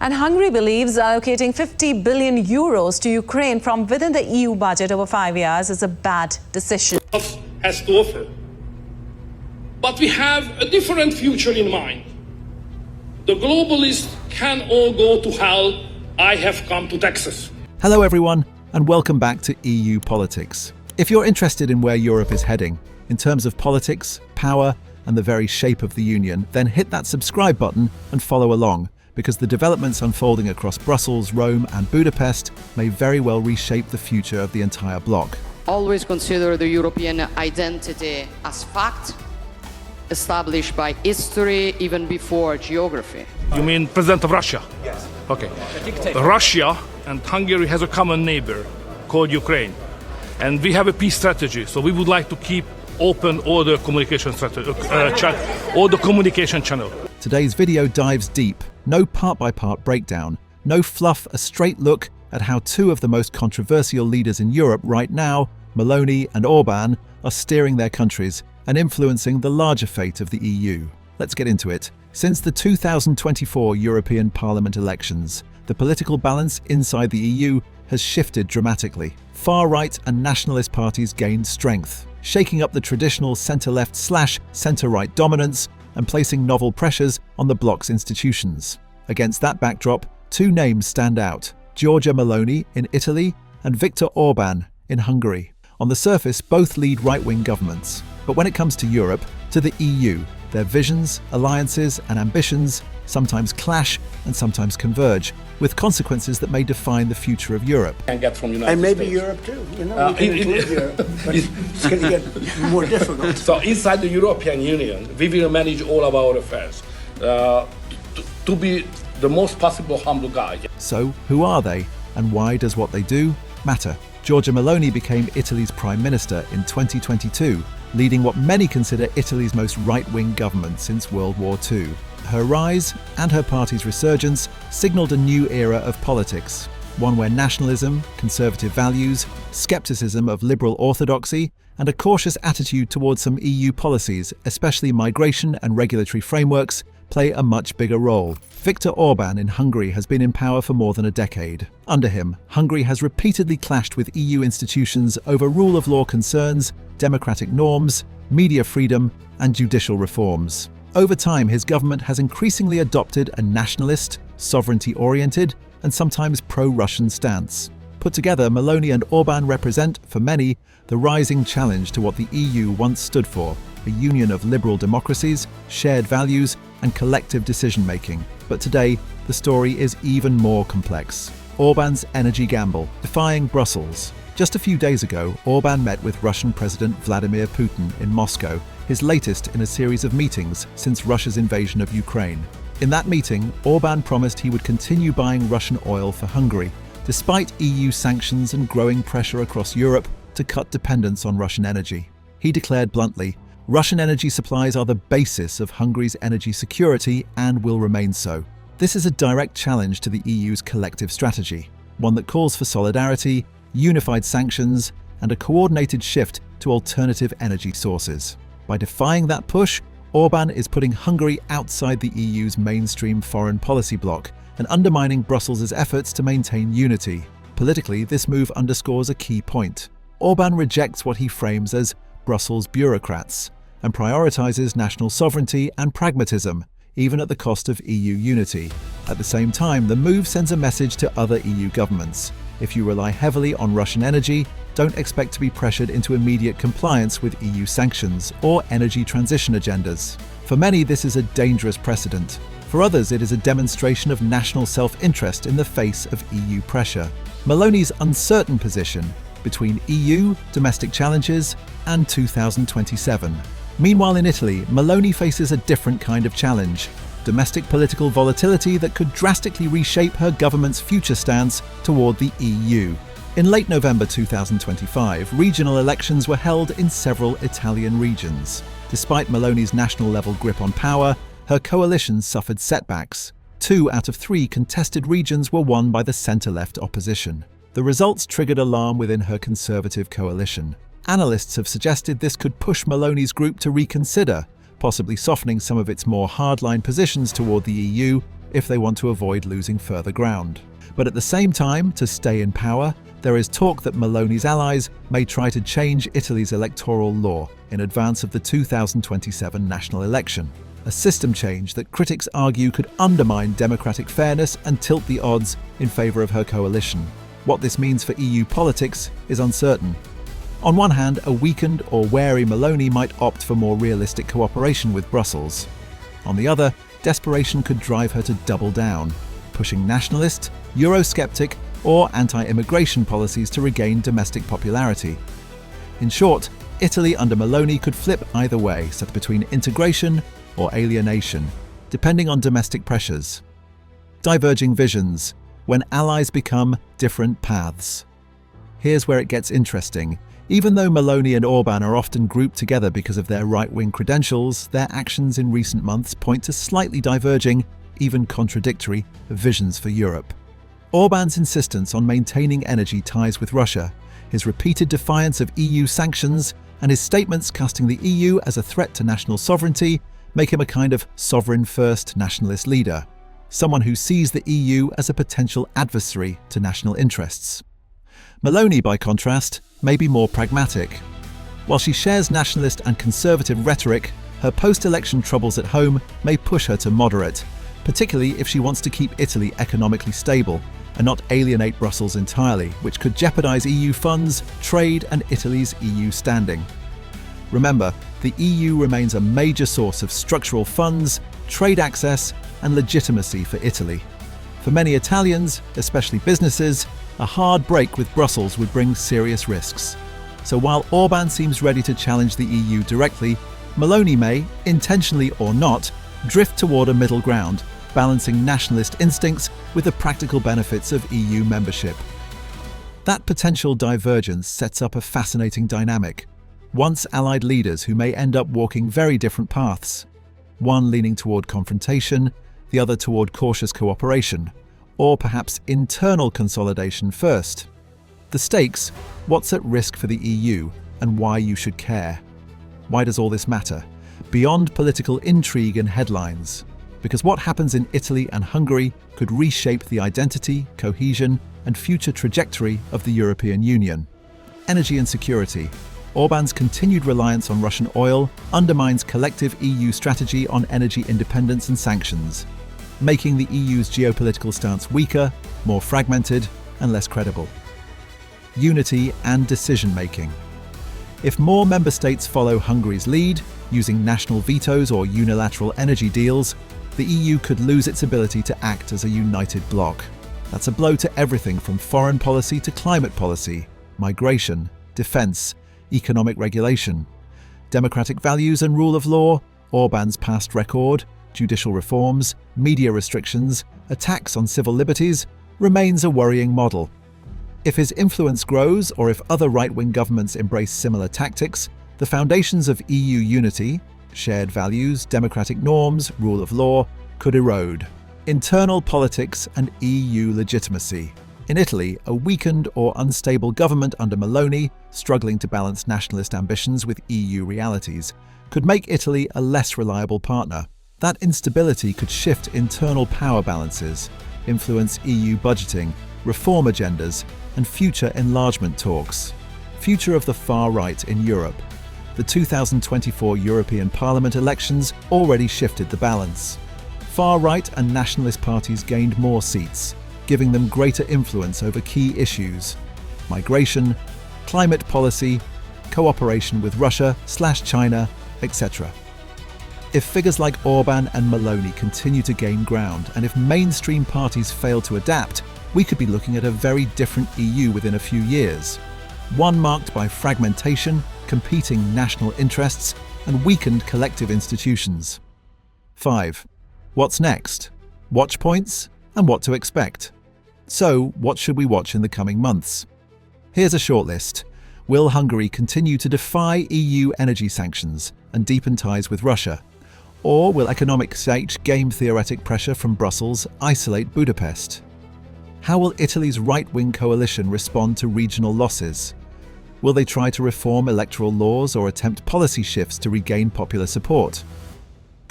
And Hungary believes allocating 50 billion euros to Ukraine from within the EU budget over 5 years is a bad decision. Has to offer. But we have a different future in mind. The globalists can all go to hell. I have come to Texas. Hello everyone, and welcome back to EU Politics. If you're interested in where Europe is heading, in terms of politics, power, and the very shape of the Union, then hit that subscribe button and follow along, because the developments unfolding across Brussels, Rome, and Budapest may very well reshape the future of the entire bloc. Always consider the European identity as fact, established by history even before geography. You mean President of Russia? Yes. Okay. Russia and Hungary has a common neighbor called Ukraine. And we have a peace strategy, so we would like to keep open all the communication channel. Today's video dives deep. No part-by-part breakdown. No fluff, a straight look at how two of the most controversial leaders in Europe right now, Meloni and Orbán, are steering their countries and influencing the larger fate of the EU. Let's get into it. Since the 2024 European Parliament elections, the political balance inside the EU has shifted dramatically. Far-right and nationalist parties gained strength, shaking up the traditional centre-left/centre-right dominance and placing novel pressures on the bloc's institutions. Against that backdrop, two names stand out: Giorgia Meloni in Italy and Viktor Orbán in Hungary. On the surface, both lead right-wing governments. But when it comes to Europe, to the EU, their visions, alliances, and ambitions sometimes clash and sometimes converge, with consequences that may define the future of Europe. And get from United and maybe States. Europe too. You know, we can include Europe, but it's going to get more difficult. So inside the European Union, we will manage all of our affairs to be the most possible humble guy. So, who are they, and why does what they do matter? Giorgia Meloni became Italy's Prime Minister in 2022, leading what many consider Italy's most right-wing government since World War II. Her rise and her party's resurgence signalled a new era of politics, one where nationalism, conservative values, scepticism of liberal orthodoxy, and a cautious attitude towards some EU policies, especially migration and regulatory frameworks, play a much bigger role. Viktor Orbán in Hungary has been in power for more than a decade. Under him, Hungary has repeatedly clashed with EU institutions over rule of law concerns, democratic norms, media freedom, and judicial reforms. Over time, his government has increasingly adopted a nationalist, sovereignty-oriented, and sometimes pro-Russian stance. Put together, Meloni and Orbán represent, for many, the rising challenge to what the EU once stood for: a union of liberal democracies, shared values, and collective decision-making. But today, the story is even more complex. Orbán's energy gamble, defying Brussels. Just a few days ago, Orbán met with Russian President Vladimir Putin in Moscow, his latest in a series of meetings since Russia's invasion of Ukraine. In that meeting, Orbán promised he would continue buying Russian oil for Hungary, despite EU sanctions and growing pressure across Europe to cut dependence on Russian energy. He declared bluntly, Russian energy supplies are the basis of Hungary's energy security and will remain so. This is a direct challenge to the EU's collective strategy, one that calls for solidarity, unified sanctions, and a coordinated shift to alternative energy sources. By defying that push, Orbán is putting Hungary outside the EU's mainstream foreign policy bloc and undermining Brussels' efforts to maintain unity. Politically, this move underscores a key point. Orbán rejects what he frames as Brussels bureaucrats and prioritizes national sovereignty and pragmatism, even at the cost of EU unity. At the same time, the move sends a message to other EU governments. If you rely heavily on Russian energy, don't expect to be pressured into immediate compliance with EU sanctions or energy transition agendas. For many, this is a dangerous precedent. For others, it is a demonstration of national self-interest in the face of EU pressure. Meloni's uncertain position between EU, domestic challenges, and 2027. Meanwhile, in Italy, Meloni faces a different kind of challenge: domestic political volatility that could drastically reshape her government's future stance toward the EU. In late November 2025, regional elections were held in several Italian regions. Despite Meloni's national-level grip on power, her coalition suffered setbacks. 2 out of 3 contested regions were won by the centre-left opposition. The results triggered alarm within her conservative coalition. Analysts have suggested this could push Meloni's group to reconsider, possibly softening some of its more hardline positions toward the EU if they want to avoid losing further ground. But at the same time, to stay in power, there is talk that Meloni's allies may try to change Italy's electoral law in advance of the 2027 national election, a system change that critics argue could undermine democratic fairness and tilt the odds in favour of her coalition. What this means for EU politics is uncertain. On one hand, a weakened or wary Meloni might opt for more realistic cooperation with Brussels. On the other, desperation could drive her to double down, pushing nationalist, Eurosceptic, or anti-immigration policies to regain domestic popularity. In short, Italy under Meloni could flip either way, set between integration or alienation, depending on domestic pressures. Diverging visions, when allies become different paths. Here's where it gets interesting. Even though Meloni and Orbán are often grouped together because of their right-wing credentials, their actions in recent months point to slightly diverging, even contradictory, visions for Europe. Orbán's insistence on maintaining energy ties with Russia, his repeated defiance of EU sanctions, and his statements casting the EU as a threat to national sovereignty make him a kind of sovereign-first nationalist leader, someone who sees the EU as a potential adversary to national interests. Meloni, by contrast, may be more pragmatic. While she shares nationalist and conservative rhetoric, her post-election troubles at home may push her to moderate, particularly if she wants to keep Italy economically stable and not alienate Brussels entirely, which could jeopardise EU funds, trade and Italy's EU standing. Remember, the EU remains a major source of structural funds, trade access and legitimacy for Italy. For many Italians, especially businesses, a hard break with Brussels would bring serious risks. So while Orbán seems ready to challenge the EU directly, Meloni may, intentionally or not, drift toward a middle ground, balancing nationalist instincts with the practical benefits of EU membership. That potential divergence sets up a fascinating dynamic. Once allied leaders who may end up walking very different paths, one leaning toward confrontation, the other toward cautious cooperation, or perhaps internal consolidation first. The stakes, what's at risk for the EU, and why you should care. Why does all this matter? Beyond political intrigue and headlines. Because what happens in Italy and Hungary could reshape the identity, cohesion, and future trajectory of the European Union. Energy and security. Orbán's continued reliance on Russian oil undermines collective EU strategy on energy independence and sanctions, making the EU's geopolitical stance weaker, more fragmented, and less credible. Unity and decision-making. If more member states follow Hungary's lead, using national vetoes or unilateral energy deals, the EU could lose its ability to act as a united bloc. That's a blow to everything from foreign policy to climate policy, migration, defence, economic regulation, democratic values and rule of law, Orbán's past record, judicial reforms, media restrictions, attacks on civil liberties, remains a worrying model. If his influence grows or if other right-wing governments embrace similar tactics, the foundations of EU unity, shared values, democratic norms, rule of law, could erode. Internal politics and EU legitimacy. In Italy, a weakened or unstable government under Meloni, struggling to balance nationalist ambitions with EU realities, could make Italy a less reliable partner. That instability could shift internal power balances, influence EU budgeting, reform agendas, and future enlargement talks. Future of the far right in Europe. The 2024 European Parliament elections already shifted the balance. Far-right and nationalist parties gained more seats, giving them greater influence over key issues: migration, climate policy, cooperation with Russia/China, etc. If figures like Orbán and Meloni continue to gain ground, and if mainstream parties fail to adapt, we could be looking at a very different EU within a few years. One marked by fragmentation, competing national interests, and weakened collective institutions. 5. What's next? Watch points and what to expect. So, what should we watch in the coming months? Here's a shortlist. Will Hungary continue to defy EU energy sanctions and deepen ties with Russia? Or will economic game theoretic pressure from Brussels isolate Budapest? How will Italy's right-wing coalition respond to regional losses? Will they try to reform electoral laws or attempt policy shifts to regain popular support?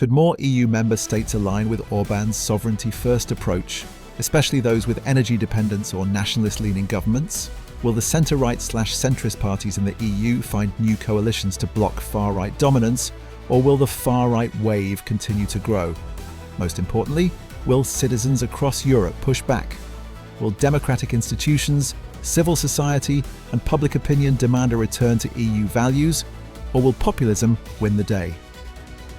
Could more EU member states align with Orbán's sovereignty-first approach, especially those with energy dependence or nationalist-leaning governments? Will the centre-right/centrist parties in the EU find new coalitions to block far-right dominance, or will the far-right wave continue to grow? Most importantly, will citizens across Europe push back? Will democratic institutions, civil society, and public opinion demand a return to EU values, or will populism win the day?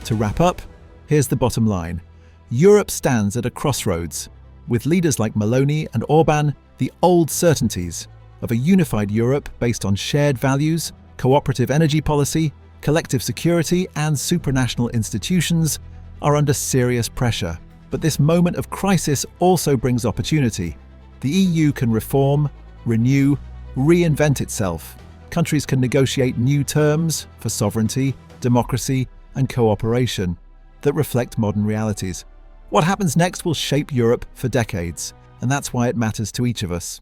To wrap up, here's the bottom line. Europe stands at a crossroads. With leaders like Meloni and Orbán, the old certainties of a unified Europe based on shared values, cooperative energy policy, collective security, and supranational institutions are under serious pressure. But this moment of crisis also brings opportunity. The EU can reform, renew, reinvent itself. Countries can negotiate new terms for sovereignty, democracy, and cooperation that reflect modern realities. What happens next will shape Europe for decades, and that's why it matters to each of us.